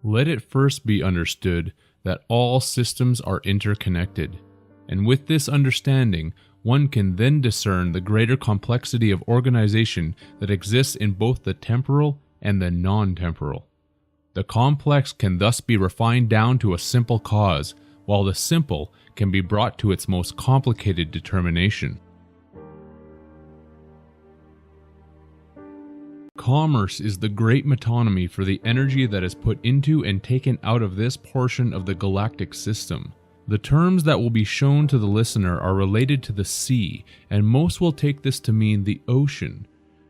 Let it first be understood that all systems are interconnected, and with this understanding, one can then discern the greater complexity of organization that exists in both the temporal and the non-temporal. The complex can thus be refined down to a simple cause, while the simple can be brought to its most complicated determination. Commerce is the great metonymy for the energy that is put into and taken out of this portion of the galactic system. The terms that will be shown to the listener are related to the sea, and most will take this to mean the ocean.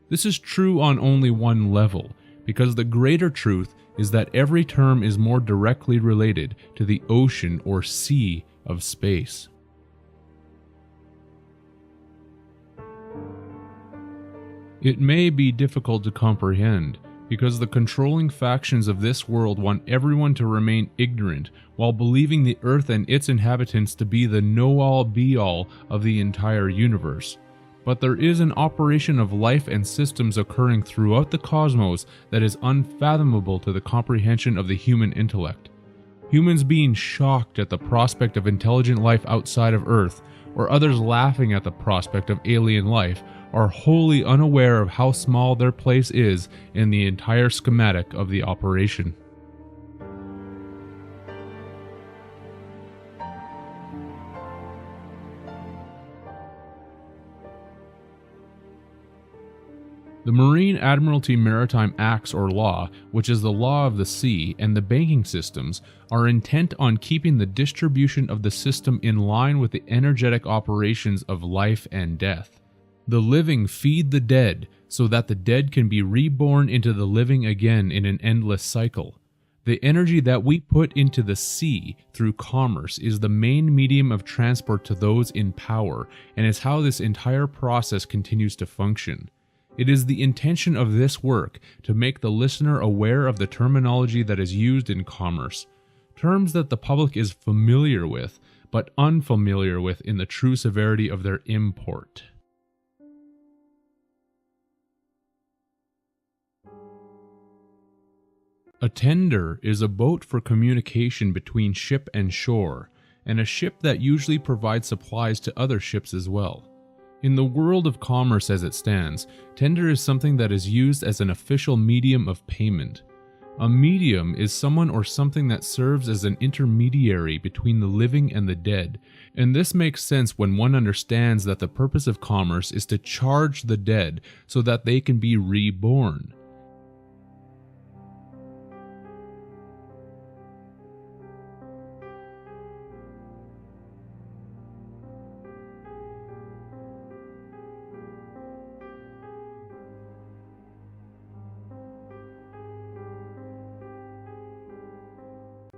This is true on only one level, because the greater truth is that every term is more directly related to the ocean or sea of space. It may be difficult to comprehend, because the controlling factions of this world want everyone to remain ignorant while believing the Earth and its inhabitants to be the know-all be-all of the entire universe. But there is an operation of life and systems occurring throughout the cosmos that is unfathomable to the comprehension of the human intellect. Humans being shocked at the prospect of intelligent life outside of Earth, or others laughing at the prospect of alien life, are wholly unaware of how small their place is in the entire schematic of the operation. The Marine Admiralty Maritime Acts or Law, which is the law of the sea, and the banking systems, are intent on keeping the distribution of the system in line with the energetic operations of life and death. The living feed the dead, so that the dead can be reborn into the living again in an endless cycle. The energy that we put into the sea through commerce is the main medium of transport to those in power, and is how this entire process continues to function. It is the intention of this work to make the listener aware of the terminology that is used in commerce, terms that the public is familiar with, but unfamiliar with in the true severity of their import. A tender is a boat for communication between ship and shore, and a ship that usually provides supplies to other ships as well. In the world of commerce as it stands, tender is something that is used as an official medium of payment. A medium is someone or something that serves as an intermediary between the living and the dead, and this makes sense when one understands that the purpose of commerce is to charge the dead so that they can be reborn.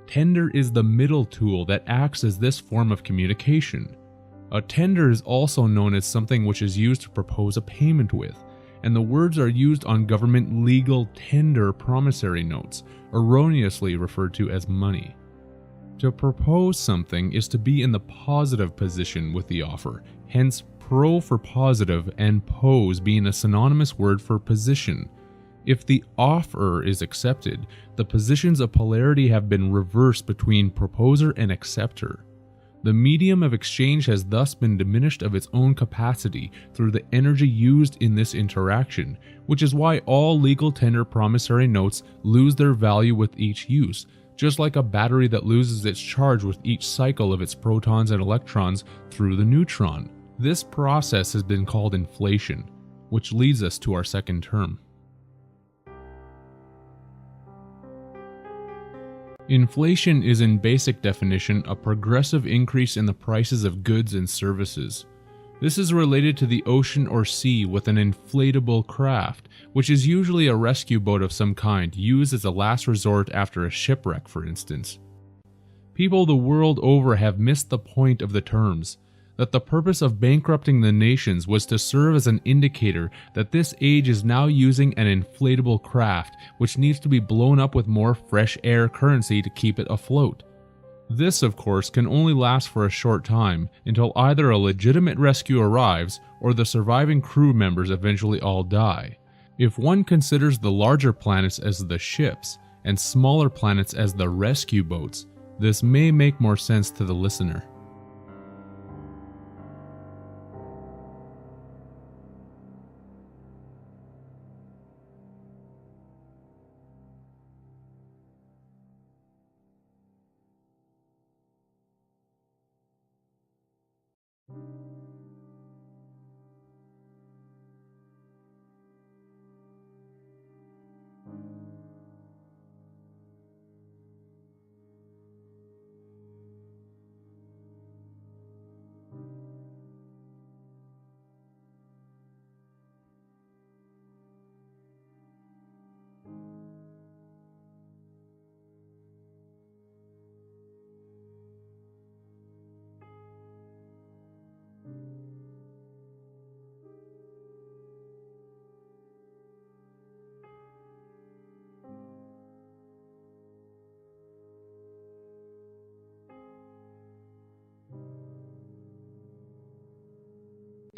Tender is the middle tool that acts as this form of communication. A tender is also known as something which is used to propose a payment with, and the words are used on government legal tender promissory notes, erroneously referred to as money. To propose something is to be in the positive position with the offer, hence pro for positive and pose being a synonymous word for position. If the offer is accepted, the positions of polarity have been reversed between proposer and acceptor. The medium of exchange has thus been diminished of its own capacity through the energy used in this interaction, which is why all legal tender promissory notes lose their value with each use, just like a battery that loses its charge with each cycle of its protons and electrons through the neutron. This process has been called inflation, which leads us to our second term. Inflation is in basic definition a progressive increase in the prices of goods and services. This is related to the ocean or sea with an inflatable craft, which is usually a rescue boat of some kind used as a last resort after a shipwreck, for instance. People the world over have missed the point of the terms, that the purpose of bankrupting the nations was to serve as an indicator that this age is now using an inflatable craft which needs to be blown up with more fresh air currency to keep it afloat. This, of course, can only last for a short time until either a legitimate rescue arrives or the surviving crew members eventually all die. If one considers the larger planets as the ships, and smaller planets as the rescue boats. This may make more sense to the listener.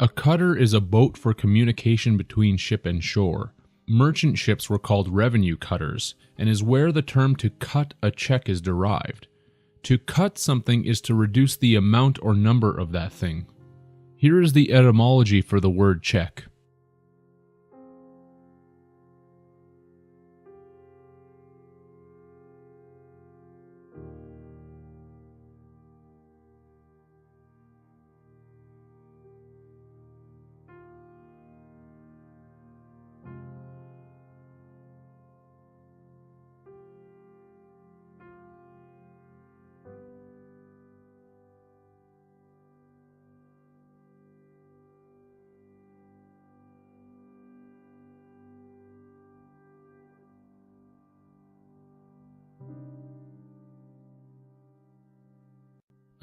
A cutter is a boat for communication between ship and shore. Merchant ships were called revenue cutters, and is where the term to cut a check is derived. To cut something is to reduce the amount or number of that thing. Here is the etymology for the word check.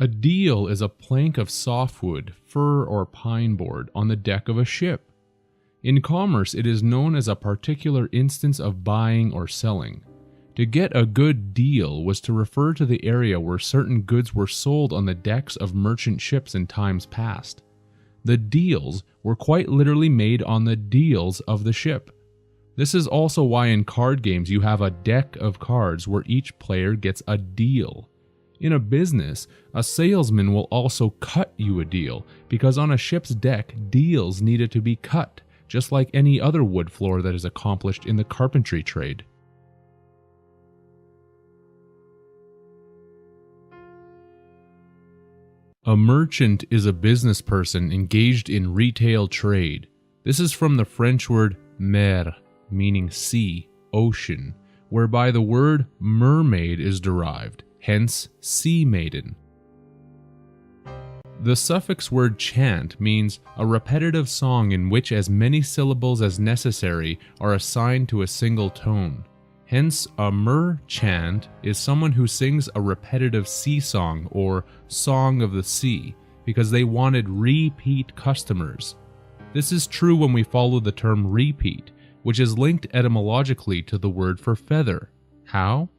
A deal is a plank of softwood, fir, or pine board on the deck of a ship. In commerce, it is known as a particular instance of buying or selling. To get a good deal was to refer to the area where certain goods were sold on the decks of merchant ships in times past. The deals were quite literally made on the deals of the ship. This is also why in card games you have a deck of cards where each player gets a deal. In a business, a salesman will also cut you a deal, because on a ship's deck, deals needed to be cut, just like any other wood floor that is accomplished in the carpentry trade. A merchant is a business person engaged in retail trade. This is from the French word mer, meaning sea, ocean, whereby the word mermaid is derived. Hence, sea maiden. The suffix word chant means a repetitive song in which as many syllables as necessary are assigned to a single tone. Hence, a merchant is someone who sings a repetitive sea song or song of the sea, because they wanted repeat customers. This is true when we follow the term repeat, which is linked etymologically to the word for feather. How?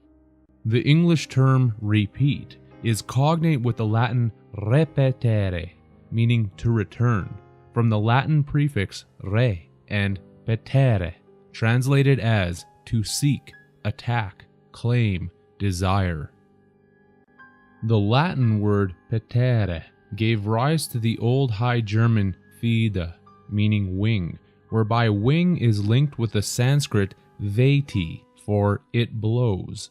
The English term repeat is cognate with the Latin repetere, meaning to return, from the Latin prefix re and petere, translated as to seek, attack, claim, desire. The Latin word petere gave rise to the Old High German fida, meaning wing, whereby wing is linked with the Sanskrit veti for it blows.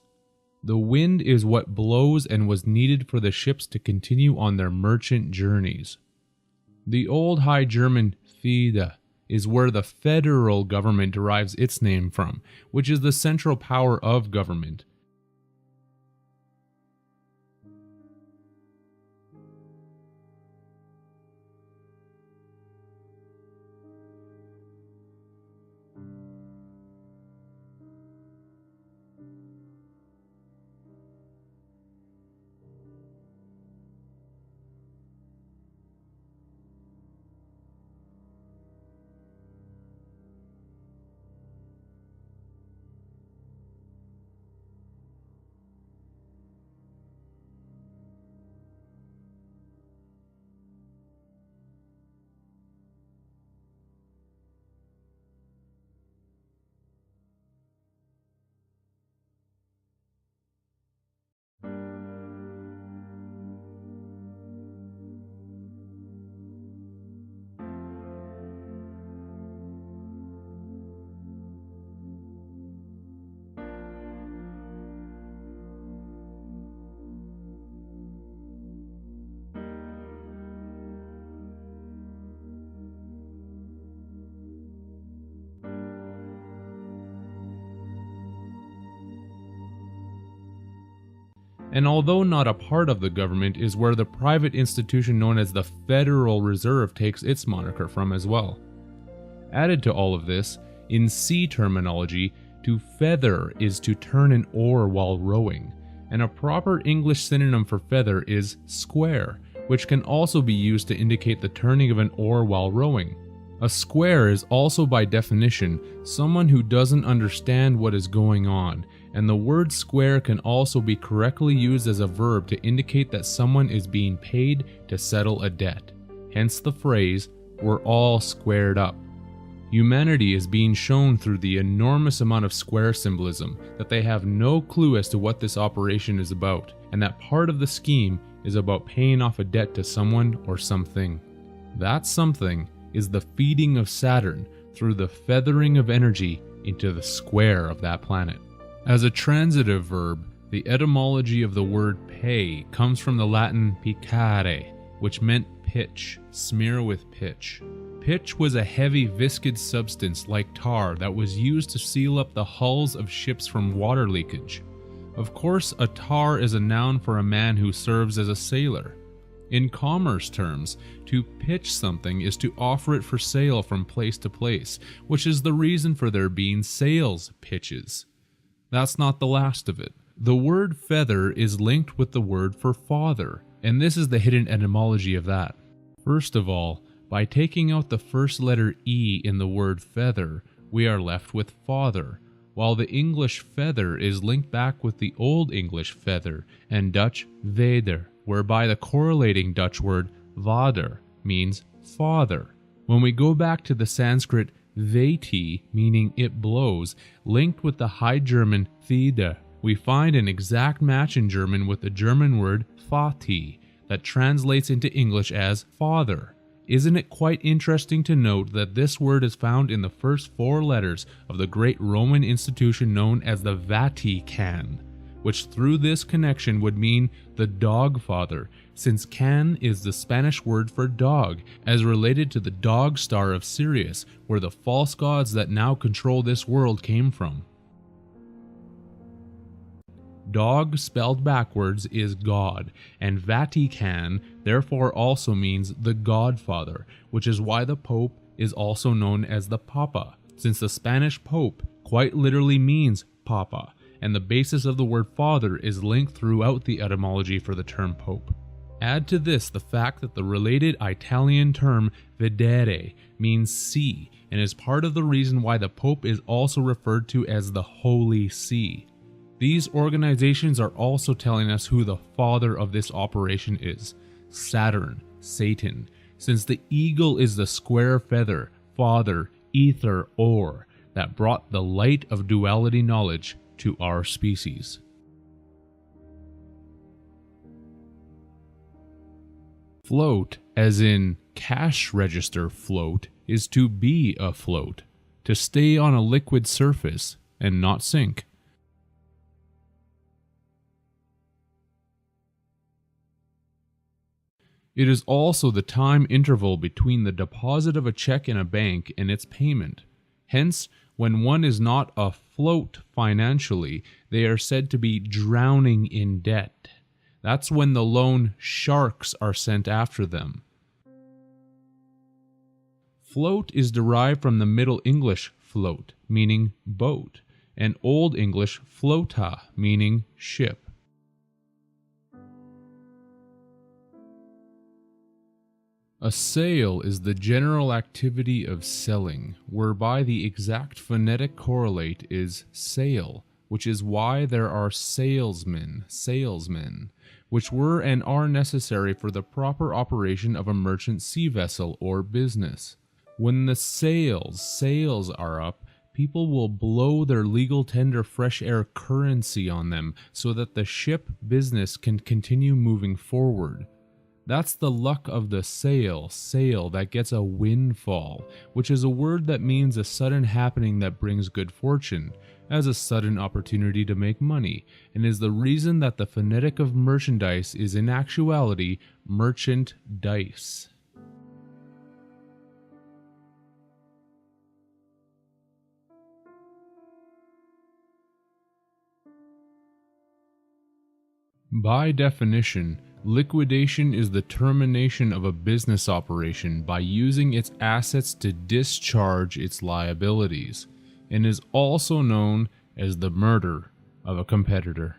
The wind is what blows and was needed for the ships to continue on their merchant journeys. The Old High German fida is where the federal government derives its name from, which is the central power of government. And although not a part of the government, is where the private institution known as the Federal Reserve takes its moniker from as well. Added to all of this, in sea terminology, to feather is to turn an oar while rowing, and a proper English synonym for feather is square, which can also be used to indicate the turning of an oar while rowing. A square is also by definition someone who doesn't understand what is going on, and the word square can also be correctly used as a verb to indicate that someone is being paid to settle a debt. Hence the phrase, "we're all squared up." Humanity is being shown through the enormous amount of square symbolism that they have no clue as to what this operation is about, and that part of the scheme is about paying off a debt to someone or something. That something is the feeding of Saturn through the feathering of energy into the square of that planet. As a transitive verb, the etymology of the word pay comes from the Latin picare, which meant pitch, smear with pitch. Pitch was a heavy viscid substance like tar that was used to seal up the hulls of ships from water leakage. Of course, a tar is a noun for a man who serves as a sailor. In commerce terms, to pitch something is to offer it for sale from place to place, which is the reason for there being sales pitches. That's not the last of it. The word feather is linked with the word for father, and this is the hidden etymology of that. First of all, by taking out the first letter E in the word feather, we are left with father, while the English feather is linked back with the Old English feather and Dutch vader, whereby the correlating Dutch word vader means father. When we go back to the Sanskrit veti, meaning it blows, linked with the High German thide, we find an exact match in German with the German word Vati that translates into English as father. Isn't it quite interesting to note that this word is found in the first 4 letters of the great Roman institution known as the Vatican, which through this connection would mean the dog father, since can is the Spanish word for dog, as related to the dog star of Sirius, where the false gods that now control this world came from. Dog spelled backwards is God, and Vatican therefore also means the Godfather, which is why the Pope is also known as the Papa, since the Spanish Pope quite literally means Papa, and the basis of the word father is linked throughout the etymology for the term Pope. Add to this the fact that the related Italian term vedere means see, and is part of the reason why the Pope is also referred to as the Holy See. These organizations are also telling us who the father of this operation is: Saturn, Satan, since the eagle is the square feather, father, ether, or that brought the light of duality knowledge to our species. Float, as in cash register float, is to be afloat, to stay on a liquid surface and not sink. It is also the time interval between the deposit of a check in a bank and its payment. Hence, when one is not afloat financially, they are said to be drowning in debt. That's when the loan sharks are sent after them. Float is derived from the Middle English float, meaning boat, and Old English flota, meaning ship. A sale is the general activity of selling, whereby the exact phonetic correlate is sale, which is why there are salesmen, which were and are necessary for the proper operation of a merchant sea vessel or business. When the sails are up, people will blow their legal tender fresh air currency on them so that the ship business can continue moving forward. That's the luck of the sail that gets a windfall, which is a word that means a sudden happening that brings good fortune, as a sudden opportunity to make money, and is the reason that the phonetic of merchandise is in actuality merchant dice. By definition, liquidation is the termination of a business operation by using its assets to discharge its liabilities, and is also known as the murder of a competitor.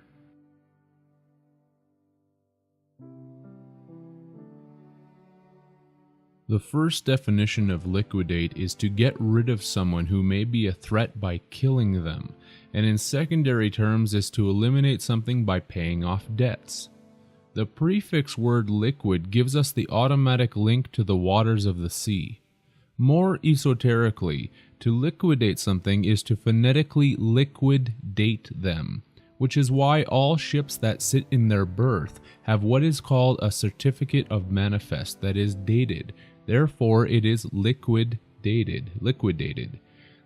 The first definition of liquidate is to get rid of someone who may be a threat by killing them, and in secondary terms is to eliminate something by paying off debts. The prefix word liquid gives us the automatic link to the waters of the sea. More esoterically, to liquidate something is to phonetically liquid-date them, which is why all ships that sit in their berth have what is called a certificate of manifest that is dated. Therefore, it is liquidated.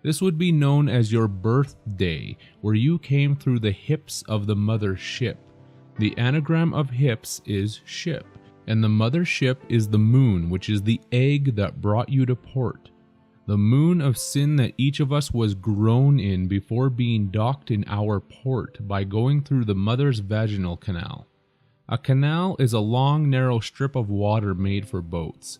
This would be known as your birthday, where you came through the hips of the mother ship. The anagram of hips is ship, and the mother ship is the moon, which is the egg that brought you to port. The moon of sin that each of us was grown in before being docked in our port by going through the mother's vaginal canal. A canal is a long, narrow strip of water made for boats.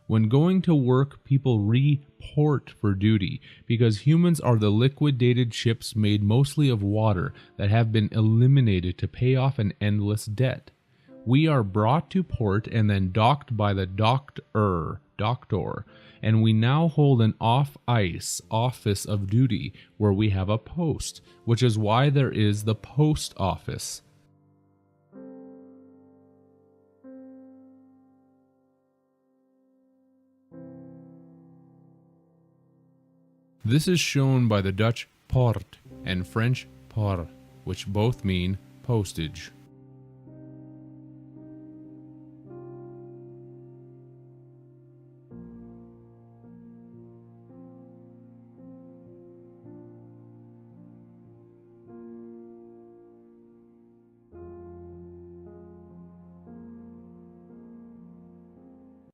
When going to work, people report for duty because humans are the liquidated ships made mostly of water that have been eliminated to pay off an endless debt. We are brought to port and then docked by the doctor, and we now hold an off-ice office of duty where we have a post, which is why there is the post office. This is shown by the Dutch poort and French port, which both mean postage.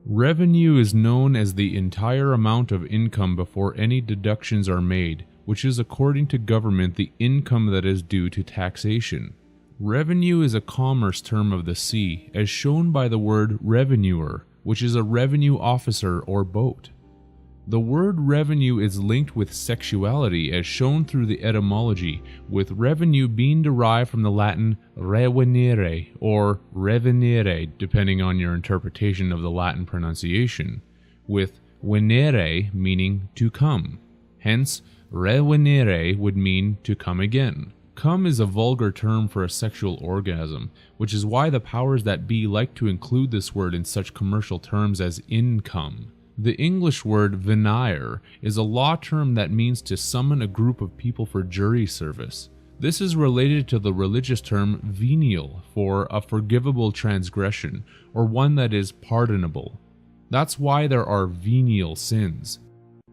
Revenue is known as the entire amount of income before any deductions are made, which is according to government the income that is due to taxation. Revenue is a commerce term of the sea, as shown by the word revenuer, which is a revenue officer or boat. The word revenue is linked with sexuality as shown through the etymology, with revenue being derived from the Latin revenire or revenire, depending on your interpretation of the Latin pronunciation, with venere meaning to come. Hence, revenire would mean to come again. Come is a vulgar term for a sexual orgasm, which is why the powers that be like to include this word in such commercial terms as income. The English word venire is a law term that means to summon a group of people for jury service. This is related to the religious term venial for a forgivable transgression, or one that is pardonable. That's why there are venial sins.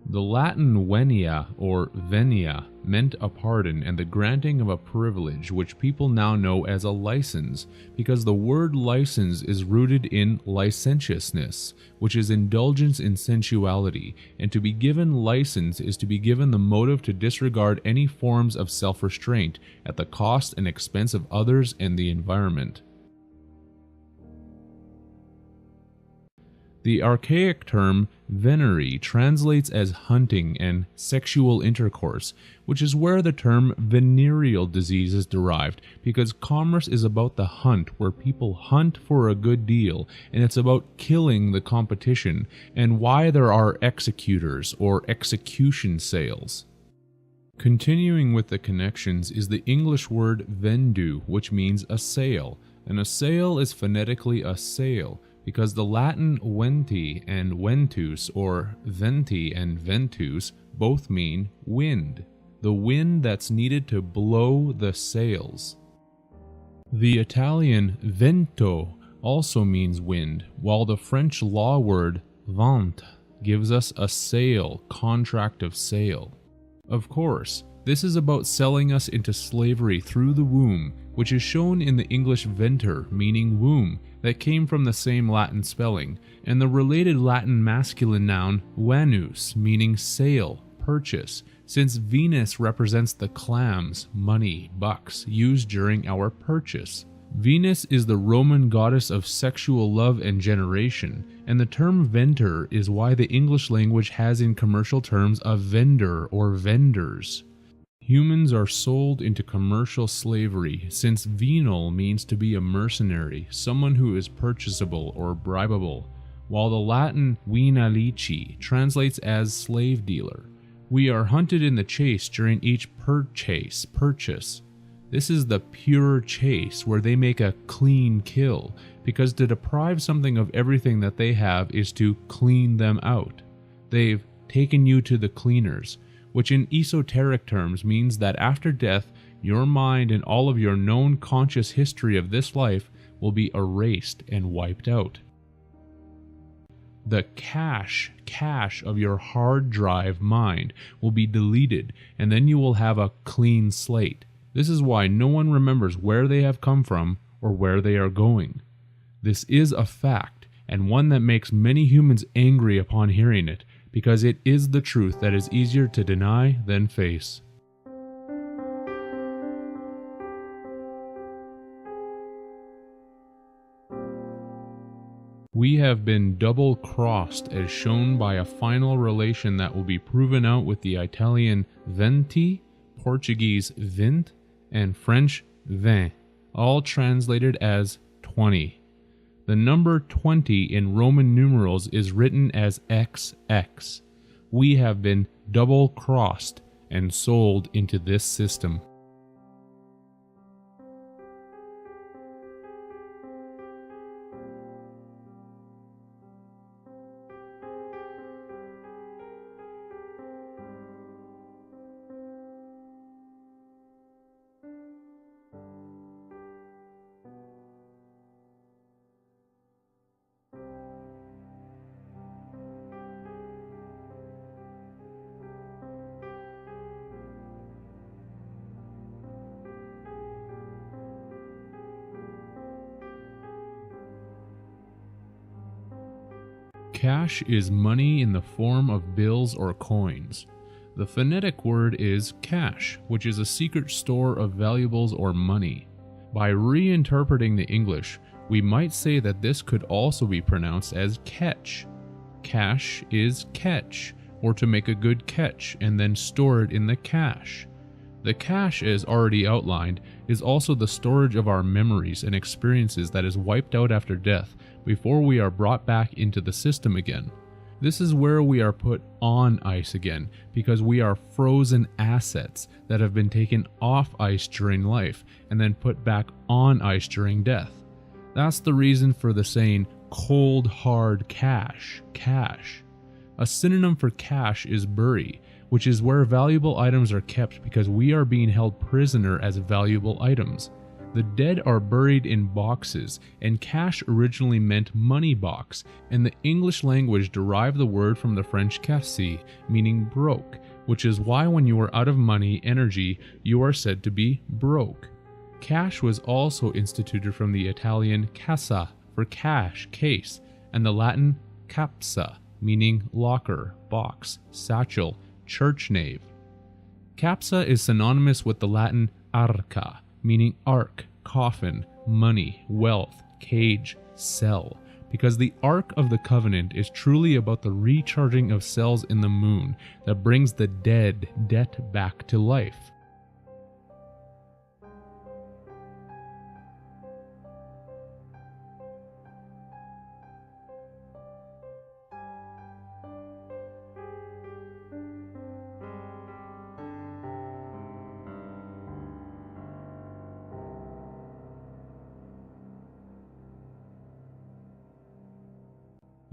The Latin venia or venia meant a pardon and the granting of a privilege, which people now know as a license, because the word license is rooted in licentiousness, which is indulgence in sensuality, and to be given license is to be given the motive to disregard any forms of self-restraint at the cost and expense of others and the environment. The archaic term venery translates as hunting and sexual intercourse, which is where the term venereal disease is derived, because commerce is about the hunt, where people hunt for a good deal, and it's about killing the competition, and why there are executors or execution sales. Continuing with the connections is the English word vendu, which means a sail, and a sail is phonetically a sail, because the Latin venti and ventus or venti and ventus both mean wind, the wind that's needed to blow the sails. The Italian vento also means wind, while the French law word vente gives us a sale, contract of sale. Of course, this is about selling us into slavery through the womb, which is shown in the English venter, meaning womb, that came from the same Latin spelling, and the related Latin masculine noun vanus, meaning sail, purchase, since Venus represents the clams, money, bucks, used during our purchase. Venus is the Roman goddess of sexual love and generation, and the term venter is why the English language has in commercial terms a vendor or vendors. Humans are sold into commercial slavery, since venal means to be a mercenary, someone who is purchasable or bribable, while the Latin venalici translates as slave dealer. We are hunted in the chase during each purchase. This is the pure chase, where they make a clean kill, because to deprive something of everything that they have is to clean them out. They've taken you to the cleaners, which in esoteric terms means that after death, your mind and all of your known conscious history of this life will be erased and wiped out. The cache of your hard drive mind will be deleted, and then you will have a clean slate. This is why no one remembers where they have come from or where they are going. This is a fact, and one that makes many humans angry upon hearing it, because it is the truth that is easier to deny than face. We have been double-crossed as shown by a final relation that will be proven out with the Italian venti, Portuguese vint, and French vin, all translated as 20. The number 20 in Roman numerals is written as XX. We have been double-crossed and sold into this system. Cash is money in the form of bills or coins. The phonetic word is cash, which is a secret store of valuables or money. By reinterpreting the English, we might say that this could also be pronounced as catch. Cash is catch, or to make a good catch and then store it in the cache. The cache, as already outlined, is also the storage of our memories and experiences that is wiped out after death before we are brought back into the system again. This is where we are put on ice again, because we are frozen assets that have been taken off ice during life and then put back on ice during death. That's the reason for the saying cold hard cash. A synonym for cache is bury, which is where valuable items are kept because we are being held prisoner as valuable items. The dead are buried in boxes, and cash originally meant money box, and the English language derived the word from the French casse, meaning broke, which is why when you are out of money energy, you are said to be broke. Cash was also instituted from the Italian cassa for cash, case, and the Latin capsa, meaning locker, box, satchel, church nave. Capsa is synonymous with the Latin arca, meaning ark, coffin, money, wealth, cage, cell, because the Ark of the Covenant is truly about the recharging of cells in the moon that brings the debt back to life.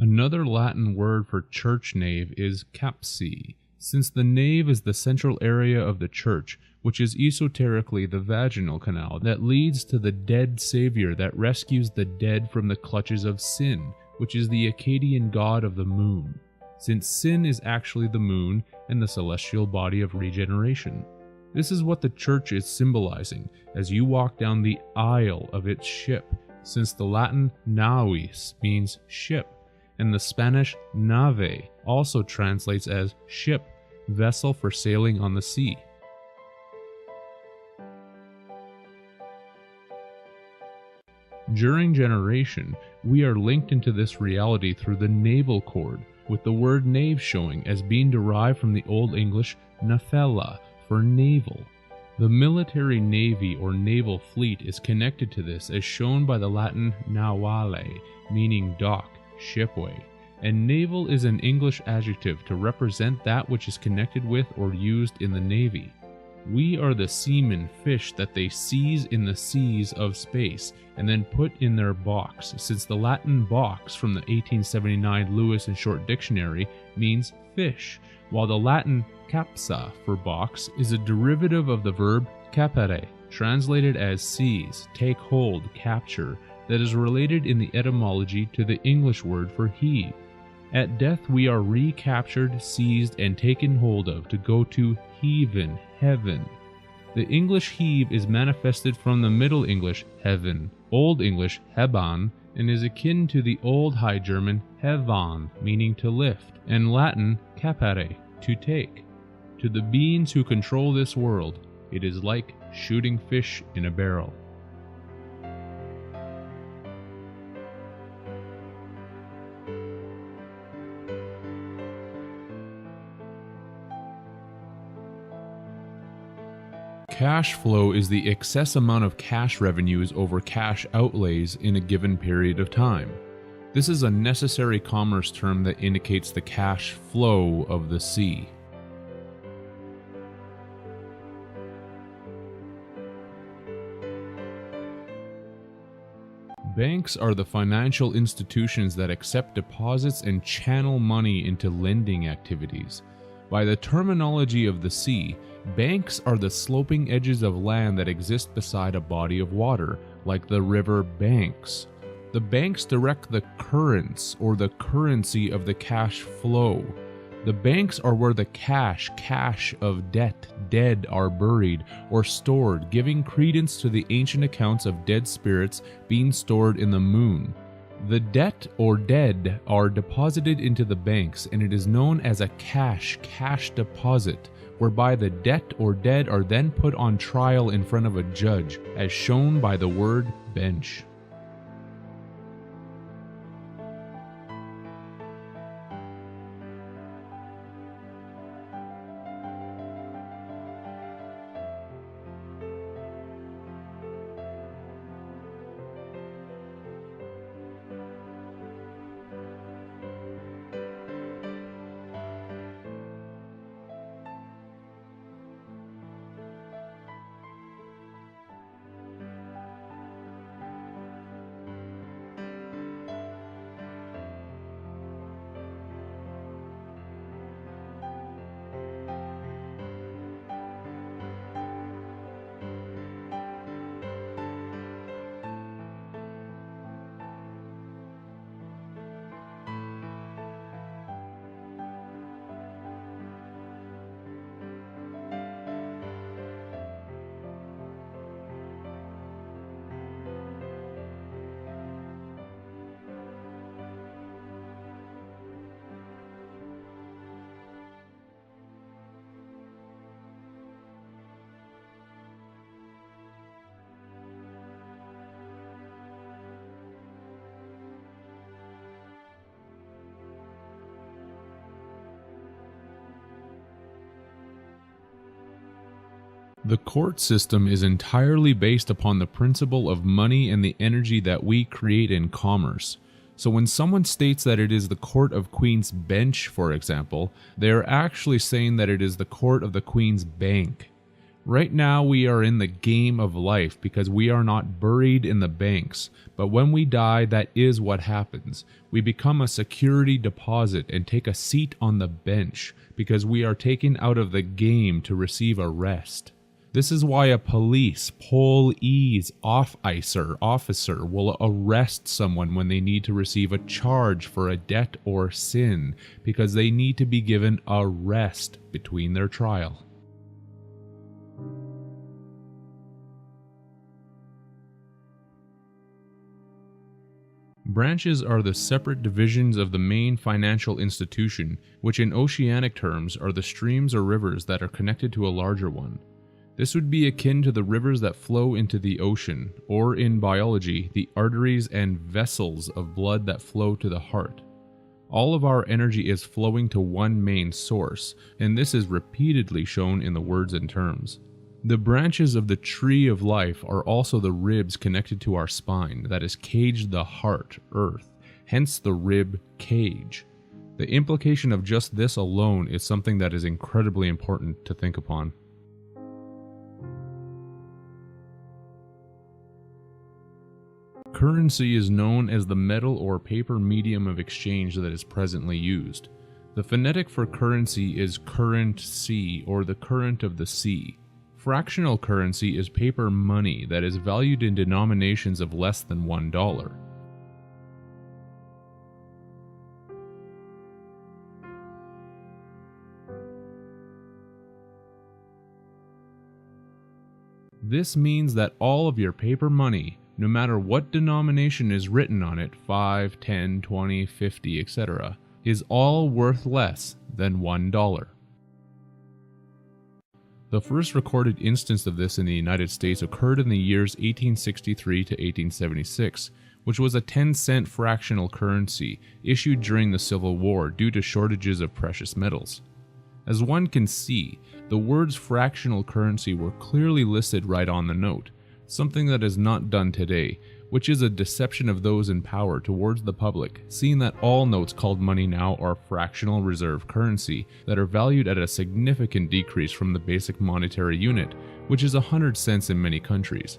Another Latin word for church nave is capsi, since the nave is the central area of the church, which is esoterically the vaginal canal that leads to the dead savior that rescues the dead from the clutches of Sin, which is the Akkadian god of the moon, since Sin is actually the moon and the celestial body of regeneration. This is what the church is symbolizing as you walk down the aisle of its ship, since the Latin navis means ship, and the Spanish nave also translates as ship, vessel for sailing on the sea. During generation, we are linked into this reality through the naval cord, with the word knave showing as being derived from the Old English nafella for naval. The military navy or naval fleet is connected to this as shown by the Latin navale, meaning dock, shipway, and naval is an English adjective to represent that which is connected with or used in the navy. We are the seamen fish that they seize in the seas of space and then put in their box, since the Latin box from the 1879 Lewis and Short Dictionary means fish, while the Latin capsa for box is a derivative of the verb capere, translated as seize, take hold, capture, that is related in the etymology to the English word for heave. At death we are recaptured, seized, and taken hold of to go to heaven, heaven. The English heave is manifested from the Middle English heaven, Old English heban, and is akin to the Old High German hevan, meaning to lift, and Latin capere, to take. To the beings who control this world, it is like shooting fish in a barrel. Cash flow is the excess amount of cash revenues over cash outlays in a given period of time. This is a necessary commerce term that indicates the cash flow of the sea. Banks are the financial institutions that accept deposits and channel money into lending activities. By the terminology of the sea, banks are the sloping edges of land that exist beside a body of water, like the river banks. The banks direct the currents or the currency of the cash flow. The banks are where the cash of debt, dead are buried or stored, giving credence to the ancient accounts of dead spirits being stored in the moon. The debt or dead are deposited into the banks, and it is known as a cash deposit, whereby the debt or dead are then put on trial in front of a judge, as shown by the word bench. The court system is entirely based upon the principle of money and the energy that we create in commerce. So when someone states that it is the Court of Queen's Bench, for example, they are actually saying that it is the Court of the Queen's Bank. Right now we are in the game of life because we are not buried in the banks, but when we die, that is what happens. We become a security deposit and take a seat on the bench because we are taken out of the game to receive a rest. This is why a police officer will arrest someone when they need to receive a charge for a debt or sin, because they need to be given a rest between their trial. Branches are the separate divisions of the main financial institution, which in oceanic terms are the streams or rivers that are connected to a larger one. This would be akin to the rivers that flow into the ocean, or in biology, the arteries and vessels of blood that flow to the heart. All of our energy is flowing to one main source, and this is repeatedly shown in the words and terms. The branches of the tree of life are also the ribs connected to our spine that is caged the heart, earth, hence the rib cage. The implication of just this alone is something that is incredibly important to think upon. Currency is known as the metal or paper medium of exchange that is presently used. The phonetic for currency is current sea or the current of the sea. Fractional currency is paper money that is valued in denominations of less than $1. This means that all of your paper money, no matter what denomination is written on it, 5, 10, 20, 50, etc., is all worth less than $1. The first recorded instance of this in the United States occurred in the years 1863 to 1876, which was a 10-cent fractional currency issued during the Civil War due to shortages of precious metals. As one can see, the words fractional currency were clearly listed right on the note, something that is not done today, which is a deception of those in power towards the public, seeing that all notes called money now are fractional reserve currency that are valued at a significant decrease from the basic monetary unit, which is 100 cents in many countries.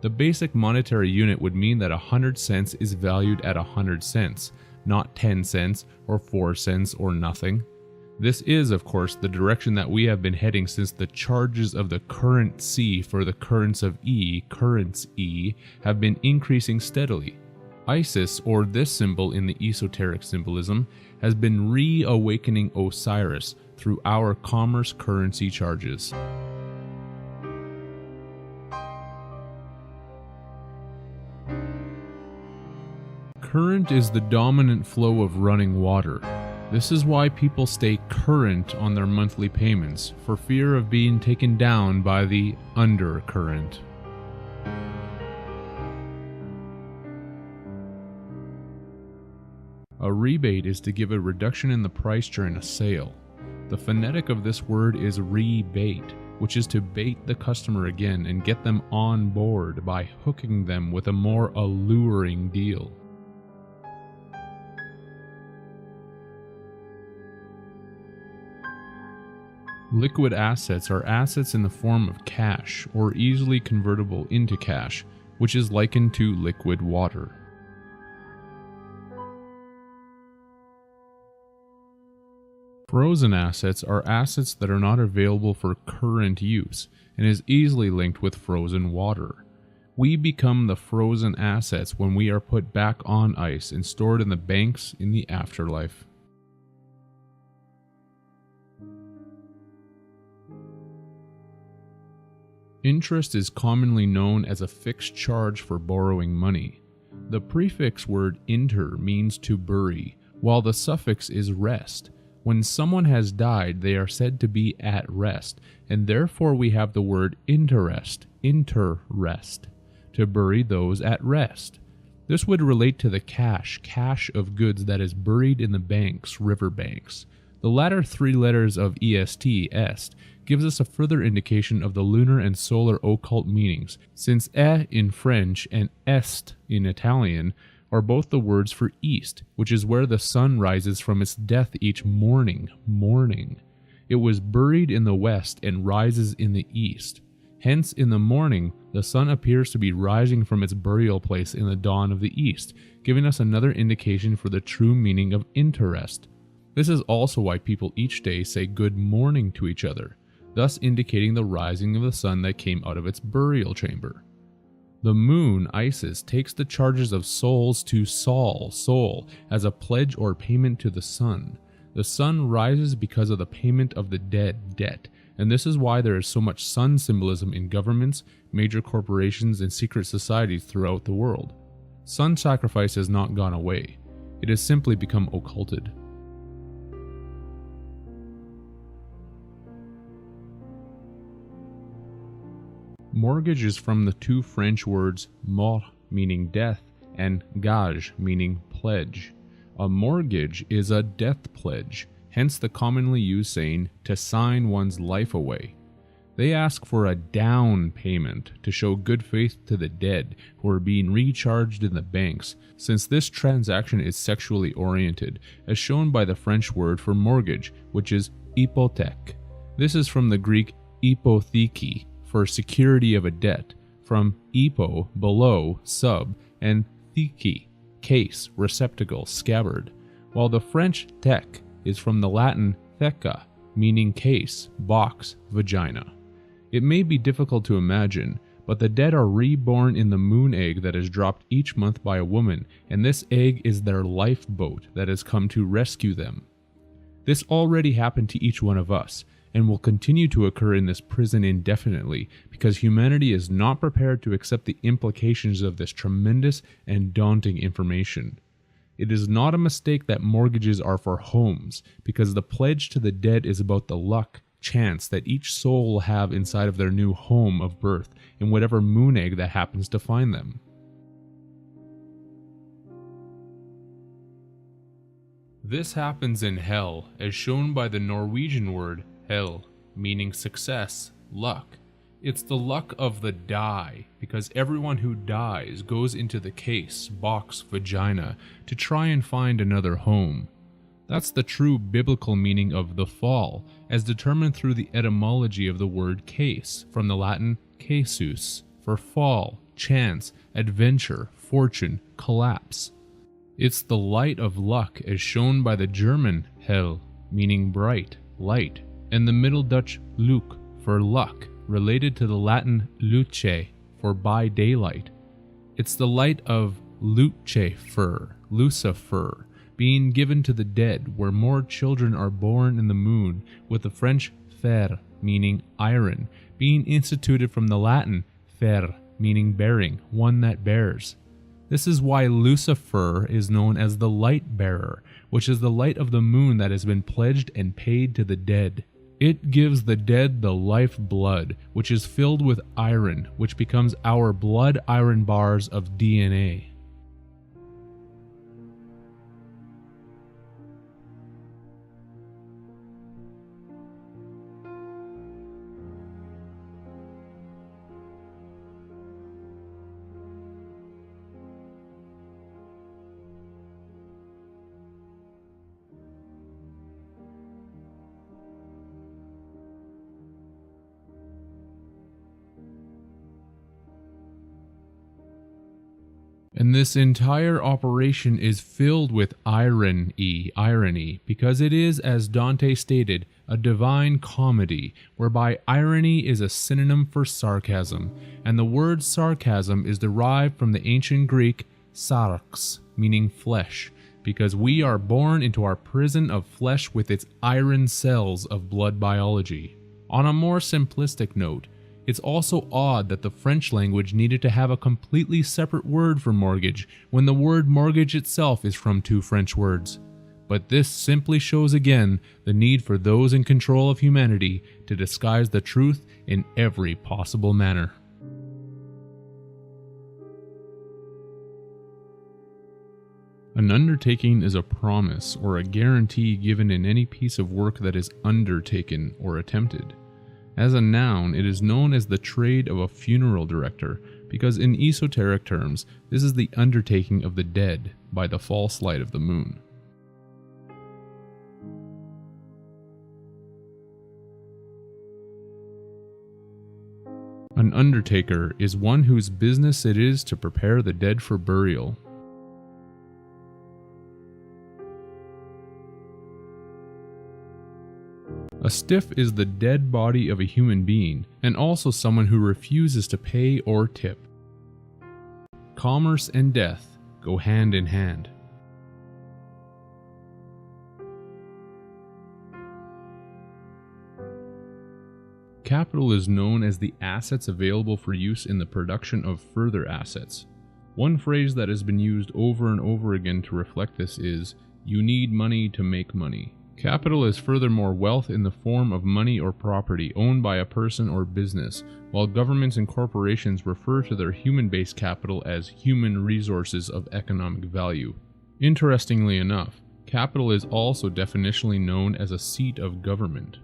The basic monetary unit would mean that 100 cents is valued at 100 cents, not 10 cents or 4 cents or nothing. This is, of course, the direction that we have been heading since the charges of the current C for the currents of E, currents E, have been increasing steadily. Isis, or this symbol in the esoteric symbolism, has been reawakening Osiris through our commerce currency charges. Current is the dominant flow of running water. This is why people stay current on their monthly payments, for fear of being taken down by the undercurrent. A rebate is to give a reduction in the price during a sale. The phonetic of this word is rebate, which is to bait the customer again and get them on board by hooking them with a more alluring deal. Liquid assets are assets in the form of cash or easily convertible into cash, which is likened to liquid water. Frozen assets are assets that are not available for current use and is easily linked with frozen water. We become the frozen assets when we are put back on ice and stored in the banks in the afterlife. Interest is commonly known as a fixed charge for borrowing money. The prefix word inter means to bury, while the suffix is rest. When someone has died, they are said to be at rest, and therefore we have the word interest, to bury those at rest. This would relate to the cache of goods that is buried in the banks, river banks. The latter three letters of est, gives us a further indication of the lunar and solar occult meanings, since in French and est in Italian are both the words for east, which is where the sun rises from its death each morning. It was buried in the west and rises in the east. Hence, in the morning, the sun appears to be rising from its burial place in the dawn of the east, giving us another indication for the true meaning of interest. This is also why people each day say good morning to each other, thus indicating the rising of the sun that came out of its burial chamber. The moon, Isis, takes the charges of souls to soul, as a pledge or payment to the sun. The sun rises because of the payment of the dead debt, and this is why there is so much sun symbolism in governments, major corporations, and secret societies throughout the world. sun sacrifice has not gone away. It has simply become occulted. Mortgage is from the two French words mort, meaning death, and gage, meaning pledge. A mortgage is a death pledge, hence the commonly used saying to sign one's life away. They ask for a down payment to show good faith to the dead who are being recharged in the banks, since this transaction is sexually oriented, as shown by the French word for mortgage, which is hypothèque. This is from the Greek hypotheke, for security of a debt, from hypo, below, sub, and theke, case, receptacle, scabbard, while the French thèque is from the Latin theca, meaning case, box, vagina. It may be difficult to imagine, but the dead are reborn in the moon egg that is dropped each month by a woman, and this egg is their lifeboat that has come to rescue them. This already happened to each one of us, and will continue to occur in this prison indefinitely, because humanity is not prepared to accept the implications of this tremendous and daunting information. It is not a mistake that mortgages are for homes, because the pledge to the dead is about the luck, chance that each soul will have inside of their new home of birth, in whatever moon egg that happens to find them. This happens in hell, as shown by the Norwegian word hell, meaning success, luck. It's the luck of the die, because everyone who dies goes into the case, box, vagina, to try and find another home. That's the true biblical meaning of the fall, as determined through the etymology of the word case, from the Latin casus, for fall, chance, adventure, fortune, collapse. It's the light of luck as shown by the German hell, meaning bright, light, and the Middle Dutch luc, for luck, related to the Latin luce, for by daylight. It's the light of Lucifer, Lucifer, being given to the dead, where more children are born in the moon, with the French fer, meaning iron, being instituted from the Latin fer, meaning bearing, one that bears. This is why Lucifer is known as the light bearer, which is the light of the moon that has been pledged and paid to the dead. It gives the dead the life blood, which is filled with iron, which becomes our blood iron bars of DNA. And this entire operation is filled with irony, because it is, as Dante stated, a divine comedy, whereby irony is a synonym for sarcasm, and the word sarcasm is derived from the ancient Greek sarx, meaning flesh, because we are born into our prison of flesh with its iron cells of blood biology. On a more simplistic note, it's also odd that the French language needed to have a completely separate word for mortgage when the word mortgage itself is from two French words. But this simply shows again the need for those in control of humanity to disguise the truth in every possible manner. An undertaking is a promise or a guarantee given in any piece of work that is undertaken or attempted. As a noun, it is known as the trade of a funeral director, because in esoteric terms, this is the undertaking of the dead by the false light of the moon. An undertaker is one whose business it is to prepare the dead for burial. A stiff is the dead body of a human being, and also someone who refuses to pay or tip. Commerce and death go hand in hand. Capital is known as the assets available for use in the production of further assets. One phrase that has been used over and over again to reflect this is, "You need money to make money." Capital is furthermore wealth in the form of money or property owned by a person or business, while governments and corporations refer to their human-based capital as human resources of economic value. Interestingly enough, capital is also definitionally known as a seat of government.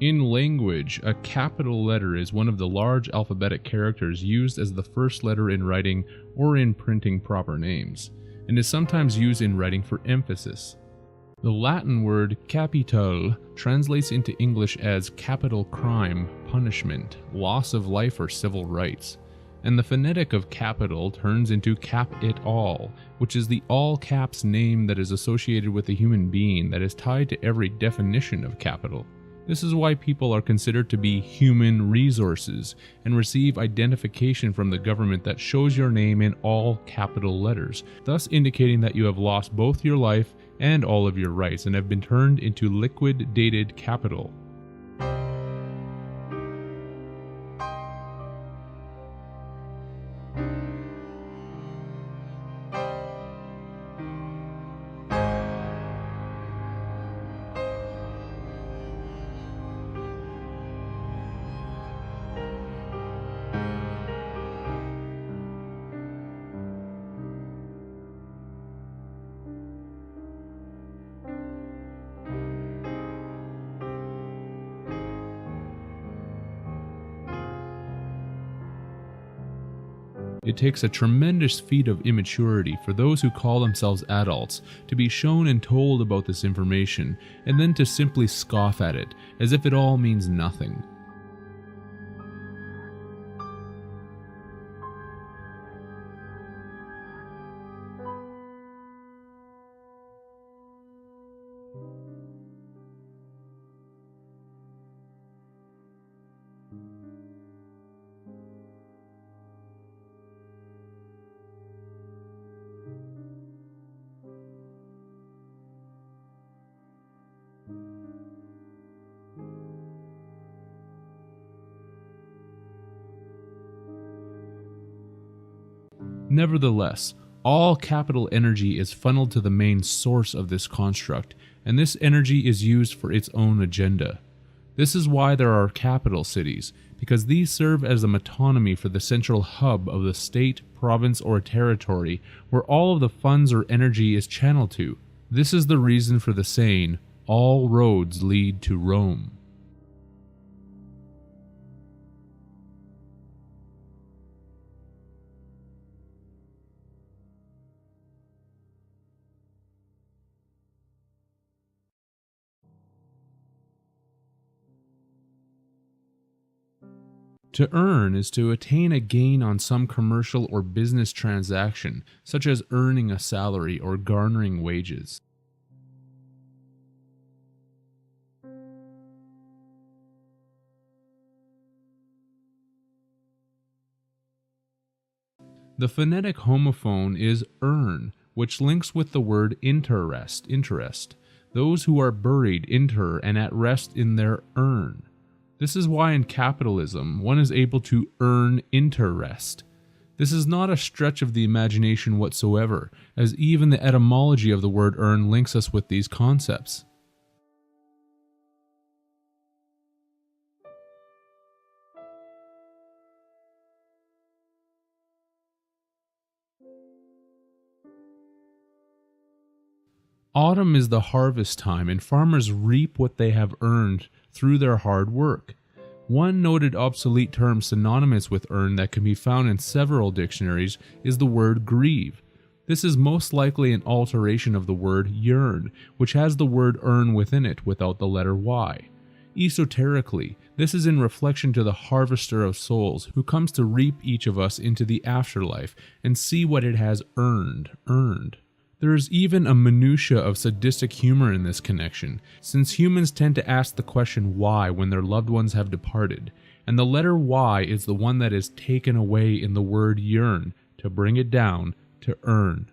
In language, a capital letter is one of the large alphabetic characters used as the first letter in writing or in printing proper names, and is sometimes used in writing for emphasis. The Latin word capital translates into English as capital crime, punishment, loss of life or civil rights, and the phonetic of capital turns into cap it all, which is the all caps name that is associated with a human being that is tied to every definition of capital. This is why people are considered to be human resources and receive identification from the government that shows your name in all capital letters, thus indicating that you have lost both your life and all of your rights and have been turned into liquidated capital. It takes a tremendous feat of immaturity for those who call themselves adults to be shown and told about this information, and then to simply scoff at it, as if it all means nothing. Nevertheless, all capital energy is funneled to the main source of this construct, and this energy is used for its own agenda. This is why there are capital cities, because these serve as a metonymy for the central hub of the state, province, or territory where all of the funds or energy is channeled to. This is the reason for the saying, "All roads lead to Rome." To earn is to attain a gain on some commercial or business transaction, such as earning a salary or garnering wages. The phonetic homophone is earn, which links with the word interest. Those who are buried inter and at rest in their urn. This is why in capitalism one is able to earn interest. This is not a stretch of the imagination whatsoever, as even the etymology of the word earn links us with these concepts. Autumn is the harvest time, and farmers reap what they have earned through their hard work. One noted obsolete term synonymous with earn that can be found in several dictionaries is the word grieve. This is most likely an alteration of the word yearn, which has the word earn within it without the letter Y. Esoterically, this is in reflection to the harvester of souls who comes to reap each of us into the afterlife and see what it has earned. There is even a minutia of sadistic humor in this connection, since humans tend to ask the question why when their loved ones have departed, and the letter Y is the one that is taken away in the word yearn to bring it down to earn.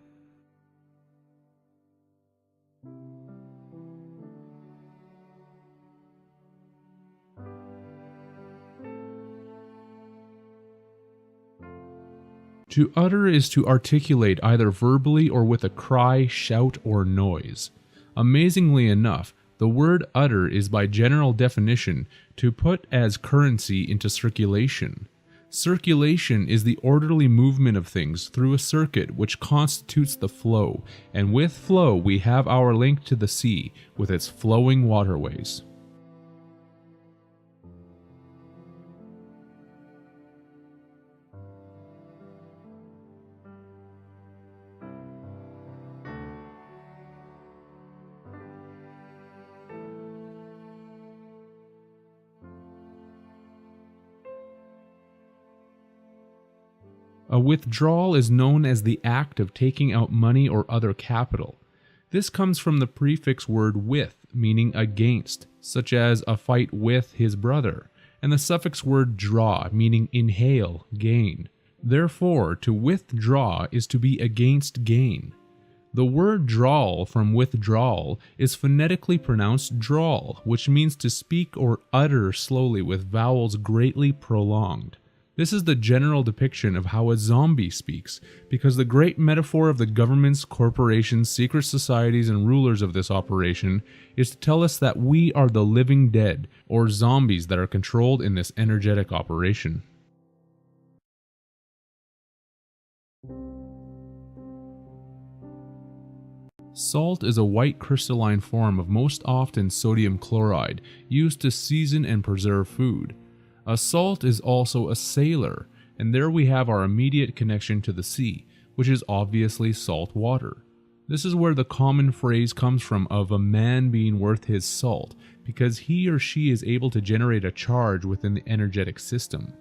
To utter is to articulate either verbally or with a cry, shout, or noise. Amazingly enough, the word utter is by general definition to put as currency into circulation. Circulation is the orderly movement of things through a circuit which constitutes the flow, and with flow we have our link to the sea with its flowing waterways. A withdrawal is known as the act of taking out money or other capital. This comes from the prefix word with, meaning against, such as a fight with his brother, and the suffix word draw, meaning inhale, gain. Therefore, to withdraw is to be against gain. The word drawl from withdrawal is phonetically pronounced drawl, which means to speak or utter slowly with vowels greatly prolonged. This is the general depiction of how a zombie speaks, because the great metaphor of the governments, corporations, secret societies, and rulers of this operation is to tell us that we are the living dead, or zombies that are controlled in this energetic operation. Salt is a white crystalline form of most often sodium chloride used to season and preserve food. A salt is also a sailor, and there we have our immediate connection to the sea, which is obviously salt water. This is where the common phrase comes from of a man being worth his salt, because he or she is able to generate a charge within the energetic system.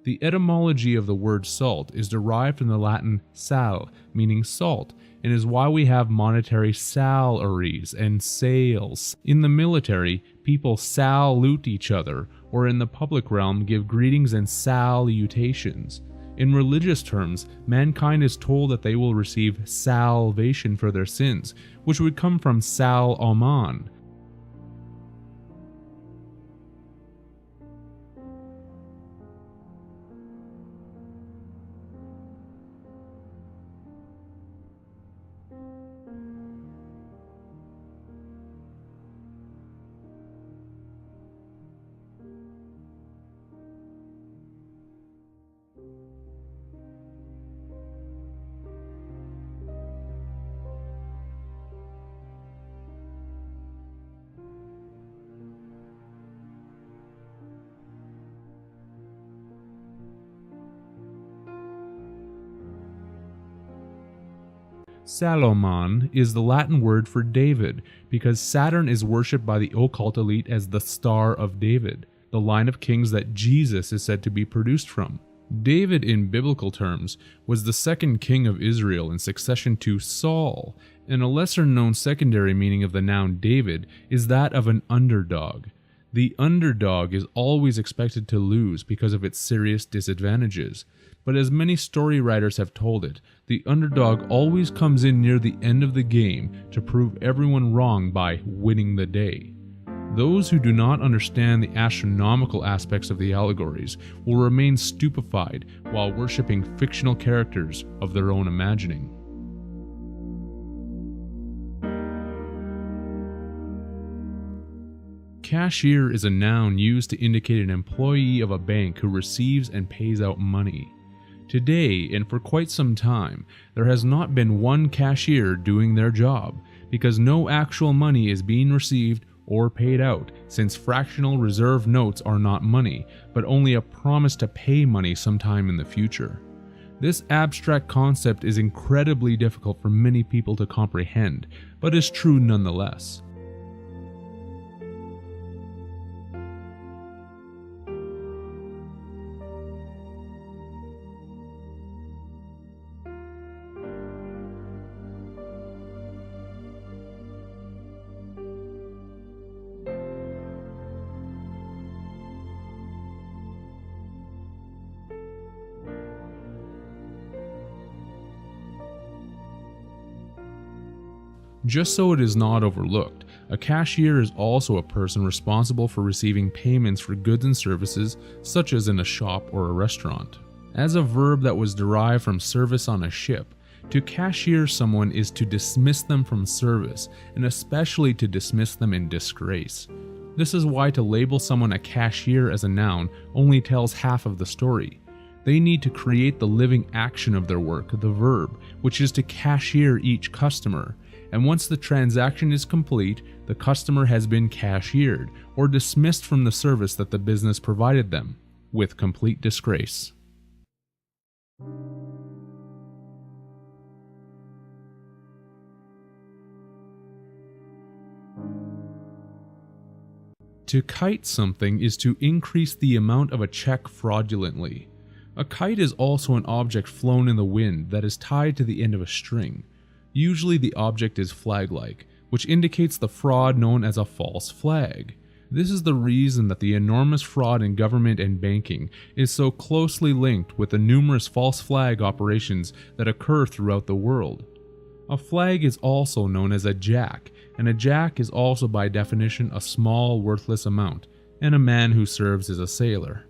The etymology of the word salt is derived from the Latin sal, meaning salt, and is why we have monetary salaries and sales. In the military, people salute each other, or in the public realm give greetings and salutations. In religious terms, mankind is told that they will receive salvation for their sins, which would come from sal aman. Salomon is the Latin word for David, because Saturn is worshipped by the occult elite as the Star of David, the line of kings that Jesus is said to be produced from. David, in biblical terms, was the second king of Israel in succession to Saul, and a lesser-known secondary meaning of the noun David is that of an underdog. The underdog is always expected to lose because of its serious disadvantages. But as many story writers have told it, the underdog always comes in near the end of the game to prove everyone wrong by winning the day. Those who do not understand the astronomical aspects of the allegories will remain stupefied while worshipping fictional characters of their own imagining. Cashier is a noun used to indicate an employee of a bank who receives and pays out money. Today, and for quite some time, there has not been one cashier doing their job, because no actual money is being received or paid out, since fractional reserve notes are not money, but only a promise to pay money sometime in the future. This abstract concept is incredibly difficult for many people to comprehend, but is true nonetheless. Just so it is not overlooked, a cashier is also a person responsible for receiving payments for goods and services, such as in a shop or a restaurant. As a verb that was derived from service on a ship, to cashier someone is to dismiss them from service, and especially to dismiss them in disgrace. This is why to label someone a cashier as a noun only tells half of the story. They need to create the living action of their work, the verb, which is to cashier each customer. And once the transaction is complete, the customer has been cashiered or dismissed from the service that the business provided them, with complete disgrace. To kite something is to increase the amount of a check fraudulently. A kite is also an object flown in the wind that is tied to the end of a string. Usually the object is flag-like, which indicates the fraud known as a false flag. This is the reason that the enormous fraud in government and banking is so closely linked with the numerous false flag operations that occur throughout the world. A flag is also known as a jack, and a jack is also by definition a small, worthless amount, and a man who serves as a sailor.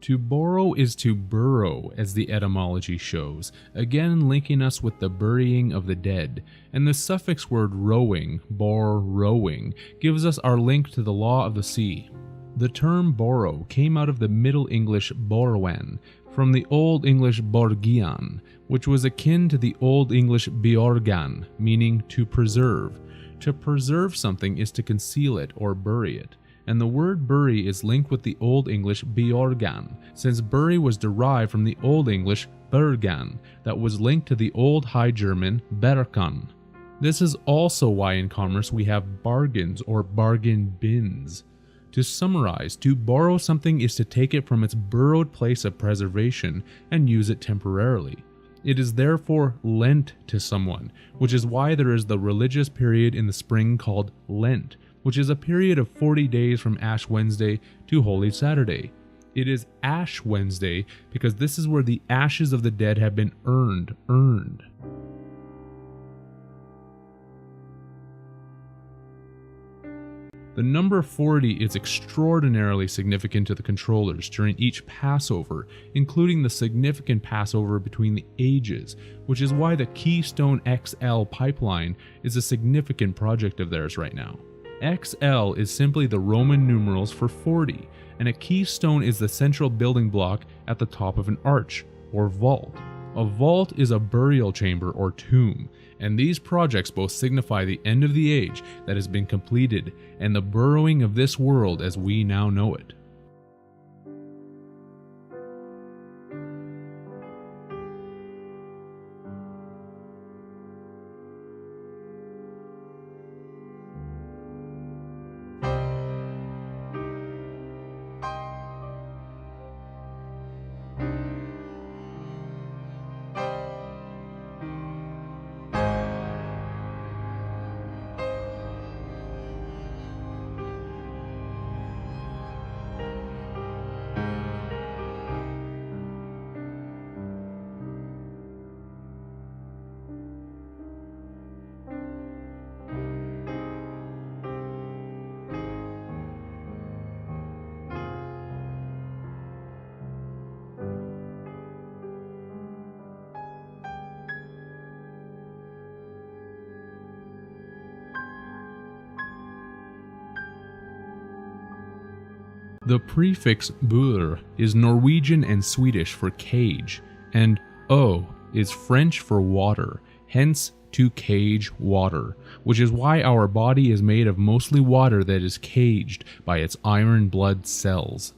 To borrow is to burrow, as the etymology shows, again linking us with the burying of the dead, and the suffix word rowing, bor rowing, gives us our link to the law of the sea. The term borrow came out of the Middle English borwen, from the Old English borgian, which was akin to the Old English bjorgan, meaning to preserve. To preserve something is to conceal it or bury it, and the word bury is linked with the Old English bjorgan, since bury was derived from the Old English bergan, that was linked to the Old High German berkan. This is also why in commerce we have bargains or bargain bins. To summarize, to borrow something is to take it from its burrowed place of preservation and use it temporarily. It is therefore lent to someone, which is why there is the religious period in the spring called Lent, which is a period of 40 days from Ash Wednesday to Holy Saturday. It is Ash Wednesday because this is where the ashes of the dead have been earned. The number 40 is extraordinarily significant to the controllers during each Passover, including the significant Passover between the ages, which is why the Keystone XL pipeline is a significant project of theirs right now. XL is simply the Roman numerals for 40, and a keystone is the central building block at the top of an arch, or vault. A vault is a burial chamber or tomb, and these projects both signify the end of the age that has been completed and the burrowing of this world as we now know it. The prefix bur is Norwegian and Swedish for cage, and o is French for water, hence to cage water, which is why our body is made of mostly water that is caged by its iron blood cells.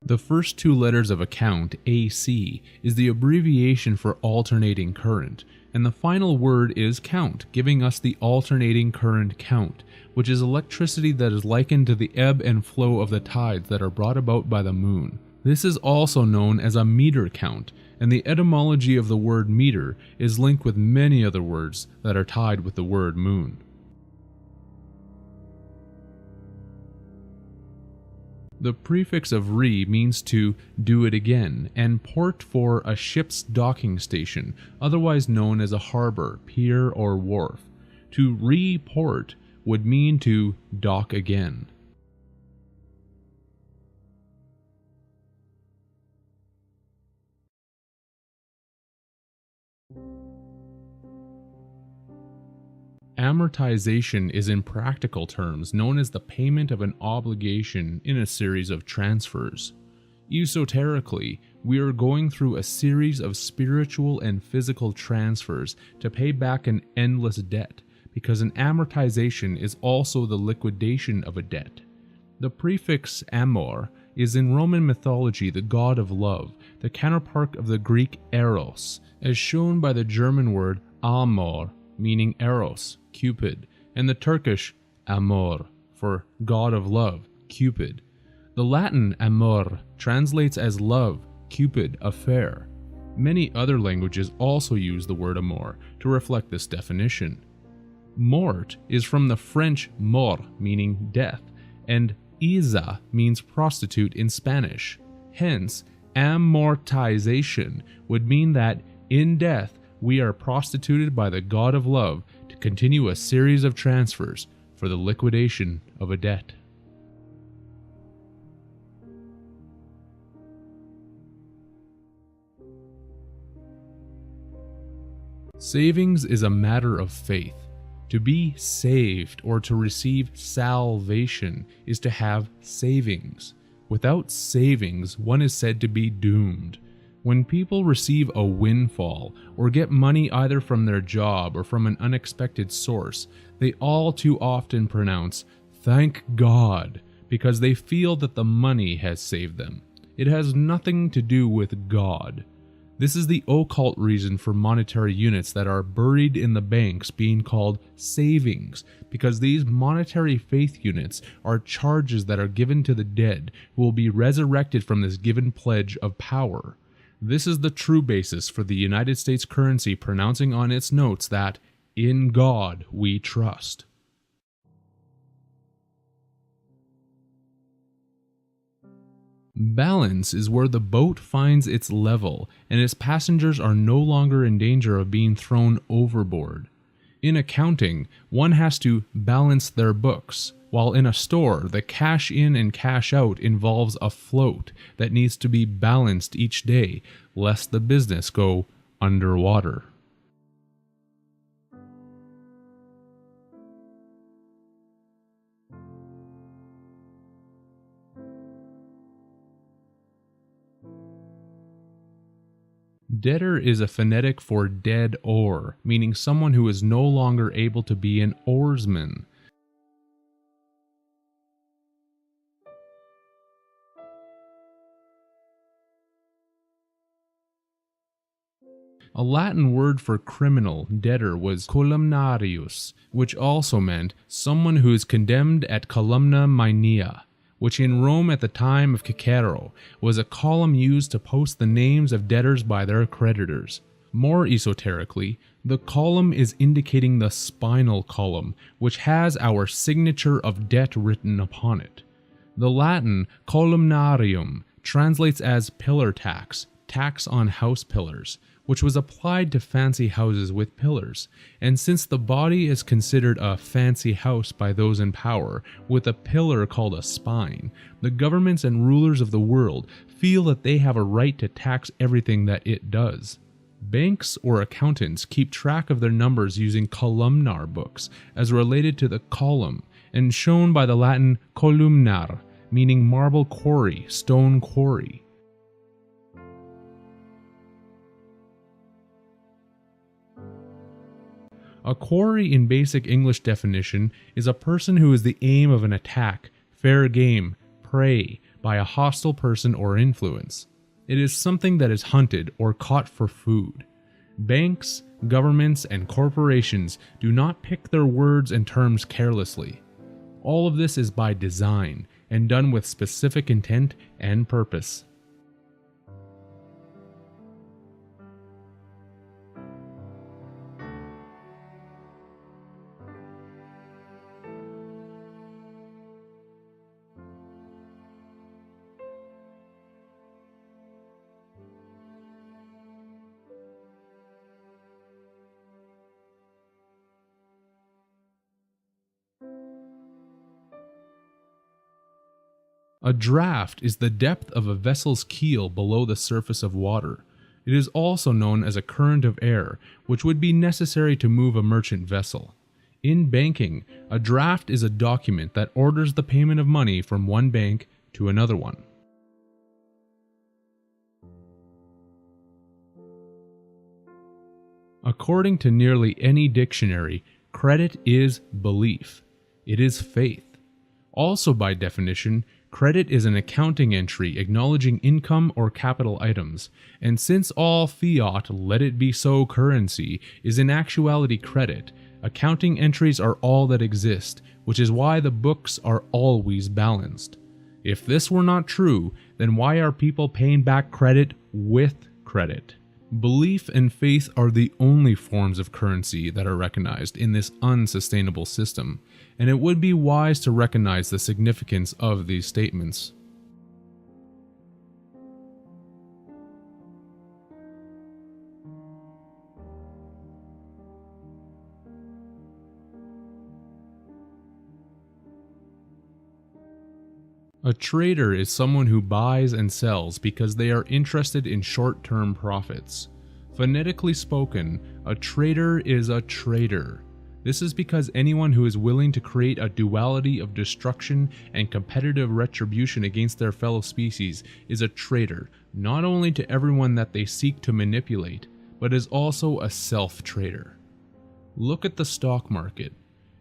The first two letters of a count, AC, is the abbreviation for alternating current, and the final word is count, giving us the alternating current count, which is electricity that is likened to the ebb and flow of the tides that are brought about by the moon. This is also known as a meter count, and the etymology of the word meter is linked with many other words that are tied with the word moon. The prefix of re means to do it again, and port for a ship's docking station, otherwise known as a harbor, pier, or wharf. To report would mean to dock again. Amortization is in practical terms known as the payment of an obligation in a series of transfers. Esoterically, we are going through a series of spiritual and physical transfers to pay back an endless debt, because an amortization is also the liquidation of a debt. The prefix amor is in Roman mythology the god of love, the counterpart of the Greek eros, as shown by the German word amor, meaning eros, Cupid, and the Turkish amor, for god of love, Cupid. The Latin amor translates as love, Cupid, affair. Many other languages also use the word amor to reflect this definition. Mort is from the French mort, meaning death, and Iza means prostitute in Spanish. Hence, amortization would mean that in death we are prostituted by the god of love to continue a series of transfers for the liquidation of a debt. Savings is a matter of faith. To be saved or to receive salvation is to have savings. Without savings, one is said to be doomed. When people receive a windfall or get money either from their job or from an unexpected source, they all too often pronounce, "Thank God," because they feel that the money has saved them. It has nothing to do with God. This is the occult reason for monetary units that are buried in the banks being called savings, because these monetary faith units are charges that are given to the dead who will be resurrected from this given pledge of power. This is the true basis for the United States currency pronouncing on its notes that, "In God we trust." Balance is where the boat finds its level and its passengers are no longer in danger of being thrown overboard. In accounting, one has to balance their books, while in a store, the cash in and cash out involves a float that needs to be balanced each day, lest the business go underwater. Debtor is a phonetic for dead oar, meaning someone who is no longer able to be an oarsman. A Latin word for criminal debtor was columnarius, which also meant someone who is condemned at columna maenea, which in Rome at the time of Cicero was a column used to post the names of debtors by their creditors. More esoterically, the column is indicating the spinal column, which has our signature of debt written upon it. The Latin columnarium translates as pillar tax, tax on house pillars, which was applied to fancy houses with pillars, and since the body is considered a fancy house by those in power, with a pillar called a spine, the governments and rulers of the world feel that they have a right to tax everything that it does. Banks or accountants keep track of their numbers using columnar books, as related to the column, and shown by the Latin columnar, meaning marble quarry, stone quarry. A quarry in basic English definition is a person who is the aim of an attack, fair game, prey, by a hostile person or influence. It is something that is hunted or caught for food. Banks, governments, and corporations do not pick their words and terms carelessly. All of this is by design and done with specific intent and purpose. A draft is the depth of a vessel's keel below the surface of water. It is also known as a current of air, which would be necessary to move a merchant vessel. In banking, a draft is a document that orders the payment of money from one bank to another one. According to nearly any dictionary, credit is belief. It is faith. Also by definition, credit is an accounting entry acknowledging income or capital items, and since all fiat, let it be so currency, is in actuality credit, accounting entries are all that exist, which is why the books are always balanced. If this were not true, then why are people paying back credit with credit? Belief and faith are the only forms of currency that are recognized in this unsustainable system, and it would be wise to recognize the significance of these statements. A trader is someone who buys and sells because they are interested in short-term profits. Phonetically spoken, a trader is a trader. This is because anyone who is willing to create a duality of destruction and competitive retribution against their fellow species is a traitor, not only to everyone that they seek to manipulate, but is also a self-traitor. Look at the stock market.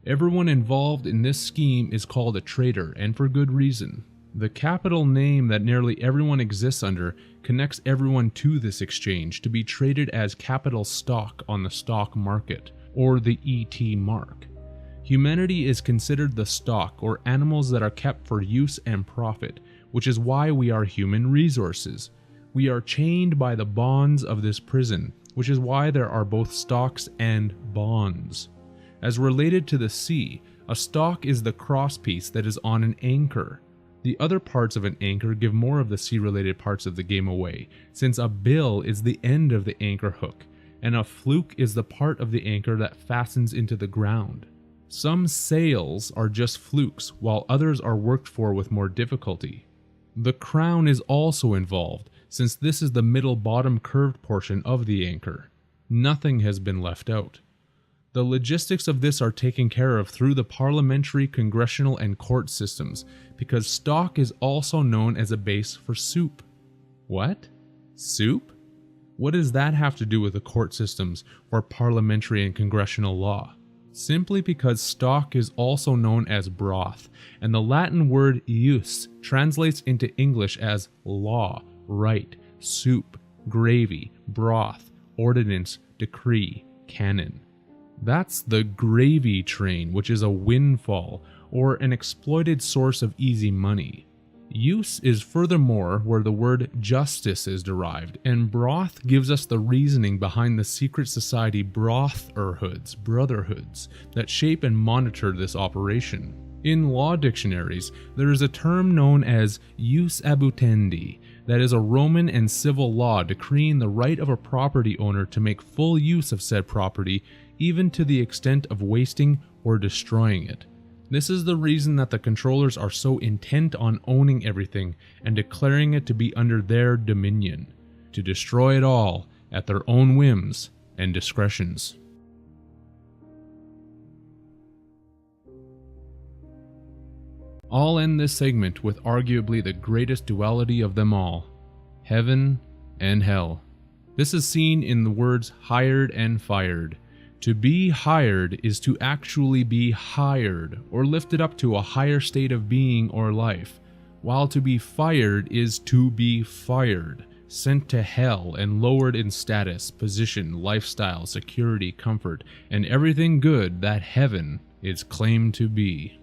Everyone involved in this scheme is called a traitor, and for good reason. The capital name that nearly everyone exists under connects everyone to this exchange to be traded as capital stock on the stock market, or the ET mark. Humanity is considered the stock or animals that are kept for use and profit, which is why we are human resources. We are chained by the bonds of this prison, which is why there are both stocks and bonds. As related to the sea, a stock is the crosspiece that is on an anchor. The other parts of an anchor give more of the sea-related parts of the game away, since a bill is the end of the anchor hook, and a fluke is the part of the anchor that fastens into the ground. Some sails are just flukes, while others are worked for with more difficulty. The crown is also involved, since this is the middle bottom curved portion of the anchor. Nothing has been left out. The logistics of this are taken care of through the parliamentary, congressional, and court systems, because stock is also known as a base for soup. What? Soup? What does that have to do with the court systems or parliamentary and congressional law? Simply because stock is also known as broth, and the Latin word ius translates into English as law, right, soup, gravy, broth, ordinance, decree, canon. That's the gravy train, which is a windfall, or an exploited source of easy money. Use is furthermore where the word justice is derived, and broth gives us the reasoning behind the secret society brotherhoods, that shape and monitor this operation. In law dictionaries, there is a term known as jus abutendi, that is a Roman and civil law decreeing the right of a property owner to make full use of said property, even to the extent of wasting or destroying it. This is the reason that the controllers are so intent on owning everything and declaring it to be under their dominion, to destroy it all at their own whims and discretions. I'll end this segment with arguably the greatest duality of them all, heaven and hell. This is seen in the words hired and fired. To be hired is to actually be hired or lifted up to a higher state of being or life, while to be fired is to be fired, sent to hell and lowered in status, position, lifestyle, security, comfort, and everything good that heaven is claimed to be.